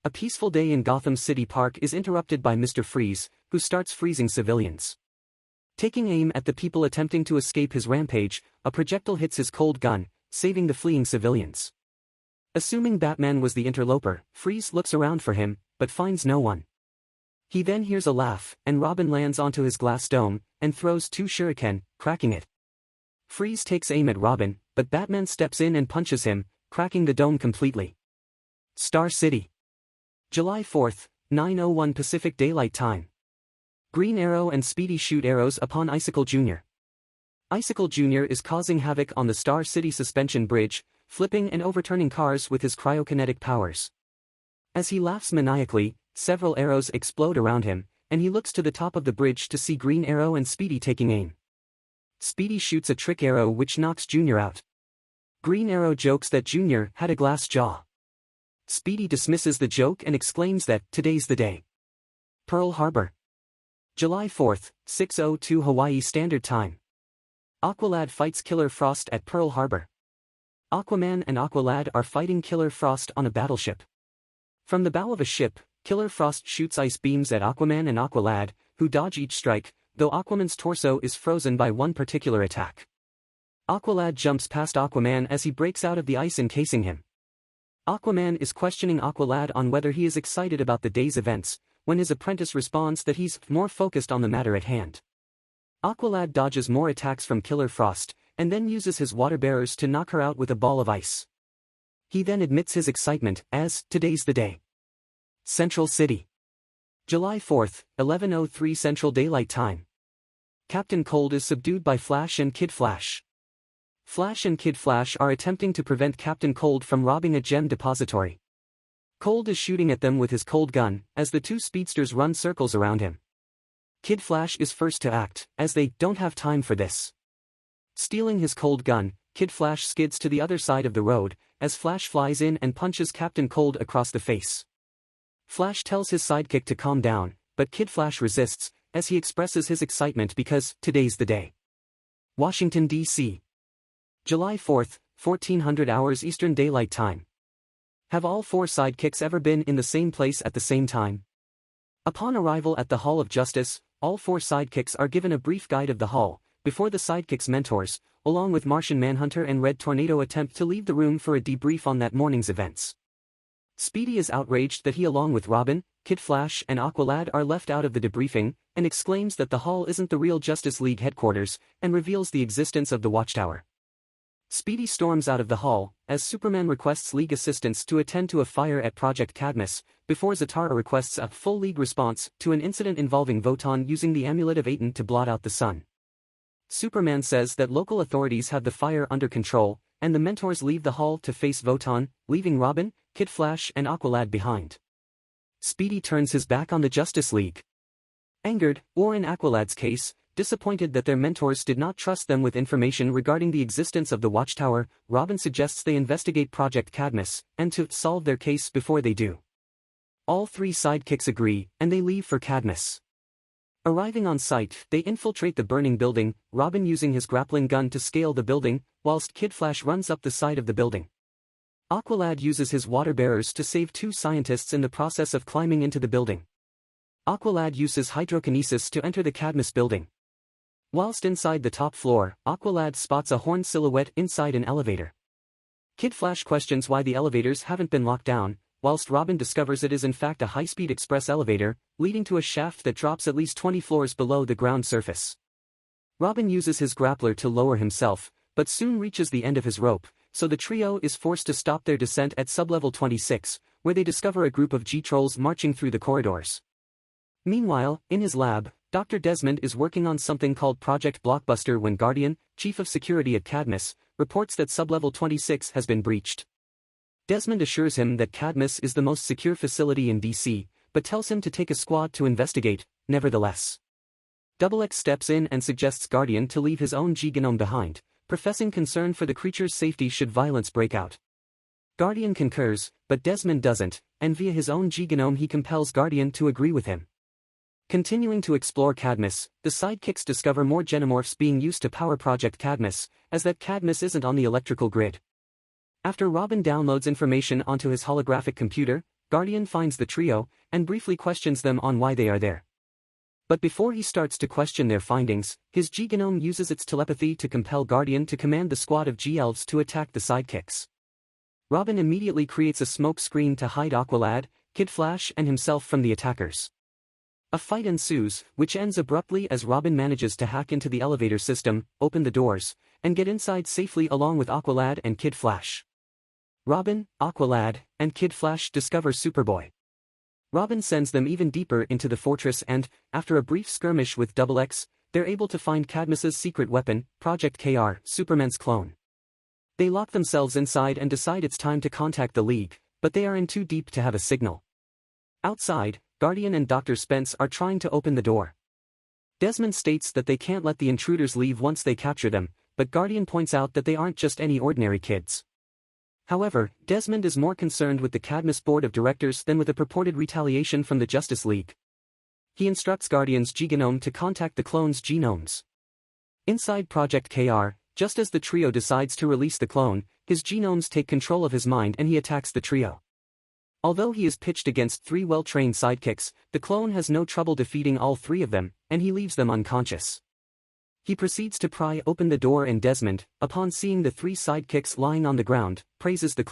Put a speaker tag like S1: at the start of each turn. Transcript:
S1: A peaceful day in Gotham City Park is interrupted by Mr. Freeze, who starts freezing civilians. Taking aim at the people attempting to escape his rampage, a projectile hits his cold gun, saving the fleeing civilians. Assuming Batman was the interloper, Freeze looks around for him, but finds no one. He then hears a laugh, and Robin lands onto his glass dome, and throws 2 shuriken, cracking it. Freeze takes aim at Robin, but Batman steps in and punches him, cracking the dome completely. Star City. July 4th, 9:01 Pacific Daylight Time. Green Arrow and Speedy shoot arrows upon Icicle Jr. Icicle Jr. is causing havoc on the Star City suspension bridge, flipping and overturning cars with his cryokinetic powers. As he laughs maniacally, several arrows explode around him, and he looks to the top of the bridge to see Green Arrow and Speedy taking aim. Speedy shoots a trick arrow which knocks Jr. out. Green Arrow jokes that Jr. had a glass jaw. Speedy dismisses the joke and exclaims that today's the day. Pearl Harbor. July 4th, 6:02 Hawaii Standard Time. Aqualad fights Killer Frost at Pearl Harbor. Aquaman and Aqualad are fighting Killer Frost on a battleship. From the bow of a ship, Killer Frost shoots ice beams at Aquaman and Aqualad, who dodge each strike, though Aquaman's torso is frozen by one particular attack. Aqualad jumps past Aquaman as he breaks out of the ice encasing him. Aquaman is questioning Aqualad on whether he is excited about the day's events, when his apprentice responds that he's more focused on the matter at hand. Aqualad dodges more attacks from Killer Frost, and then uses his water bearers to knock her out with a ball of ice. He then admits his excitement, as today's the day. Central City. July 4th, 11:03 Central Daylight Time. Captain Cold is subdued by Flash and Kid Flash. Flash and Kid Flash are attempting to prevent Captain Cold from robbing a gem depository. Cold is shooting at them with his cold gun, as the 2 speedsters run circles around him. Kid Flash is first to act, as they don't have time for this. Stealing his cold gun, Kid Flash skids to the other side of the road, as Flash flies in and punches Captain Cold across the face. Flash tells his sidekick to calm down, but Kid Flash resists, as he expresses his excitement because today's the day. Washington, D.C. July 4th, 1400 hours Eastern Daylight Time. Have all 4 sidekicks ever been in the same place at the same time? Upon arrival at the Hall of Justice, all 4 sidekicks are given a brief guide of the hall, before the sidekicks' mentors, along with Martian Manhunter and Red Tornado, attempt to leave the room for a debrief on that morning's events. Speedy is outraged that he, along with Robin, Kid Flash and Aqualad, are left out of the debriefing, and exclaims that the hall isn't the real Justice League headquarters, and reveals the existence of the Watchtower. Speedy storms out of the hall, as Superman requests League assistance to attend to a fire at Project Cadmus, before Zatara requests a full League response to an incident involving Votan using the Amulet of Aten to blot out the sun. Superman says that local authorities have the fire under control, and the mentors leave the hall to face Votan, leaving Robin, Kid Flash and Aqualad behind. Speedy turns his back on the Justice League. Angered, or in Aqualad's case, disappointed that their mentors did not trust them with information regarding the existence of the Watchtower, Robin suggests they investigate Project Cadmus, and to solve their case before they do. All 3 sidekicks agree, and they leave for Cadmus. Arriving on site, they infiltrate the burning building, Robin using his grappling gun to scale the building, whilst Kid Flash runs up the side of the building. Aqualad uses his water bearers to save 2 scientists in the process of climbing into the building. Aqualad uses hydrokinesis to enter the Cadmus building. Whilst inside the top floor, Aqualad spots a horn silhouette inside an elevator. Kid Flash questions why the elevators haven't been locked down, whilst Robin discovers it is in fact a high-speed express elevator, leading to a shaft that drops at least 20 floors below the ground surface. Robin uses his grappler to lower himself, but soon reaches the end of his rope, so the trio is forced to stop their descent at sublevel 26, where they discover a group of G-Trolls marching through the corridors. Meanwhile, in his lab, Dr. Desmond is working on something called Project Blockbuster when Guardian, Chief of Security at Cadmus, reports that sublevel 26 has been breached. Desmond assures him that Cadmus is the most secure facility in DC, but tells him to take a squad to investigate, nevertheless. XX steps in and suggests Guardian to leave his own G-Genome behind, professing concern for the creature's safety should violence break out. Guardian concurs, but Desmond doesn't, and via his own G-Genome he compels Guardian to agree with him. Continuing to explore Cadmus, the sidekicks discover more genomorphs being used to power Project Cadmus, as that Cadmus isn't on the electrical grid. After Robin downloads information onto his holographic computer, Guardian finds the trio, and briefly questions them on why they are there. But before he starts to question their findings, his G-Gnome uses its telepathy to compel Guardian to command the squad of G-Elves to attack the sidekicks. Robin immediately creates a smoke screen to hide Aqualad, Kid Flash and himself from the attackers. A fight ensues, which ends abruptly as Robin manages to hack into the elevator system, open the doors, and get inside safely along with Aqualad and Kid Flash. Robin, Aqualad, and Kid Flash discover Superboy. Robin sends them even deeper into the fortress and, after a brief skirmish with XX, they're able to find Cadmus's secret weapon, Project KR, Superman's clone. They lock themselves inside and decide it's time to contact the League, but they are in too deep to have a signal. Outside, Guardian and Dr. Spence are trying to open the door. Desmond states that they can't let the intruders leave once they capture them, but Guardian points out that they aren't just any ordinary kids. However, Desmond is more concerned with the Cadmus board of directors than with a purported retaliation from the Justice League. He instructs Guardian's G-Gnome to contact the clone's G-Gnomes. Inside Project KR, just as the trio decides to release the clone, his G-Gnomes take control of his mind and he attacks the trio. Although he is pitched against 3 well-trained sidekicks, the clone has no trouble defeating all 3 of them, and he leaves them unconscious. He proceeds to pry open the door and Desmond, upon seeing the 3 sidekicks lying on the ground, praises the clone.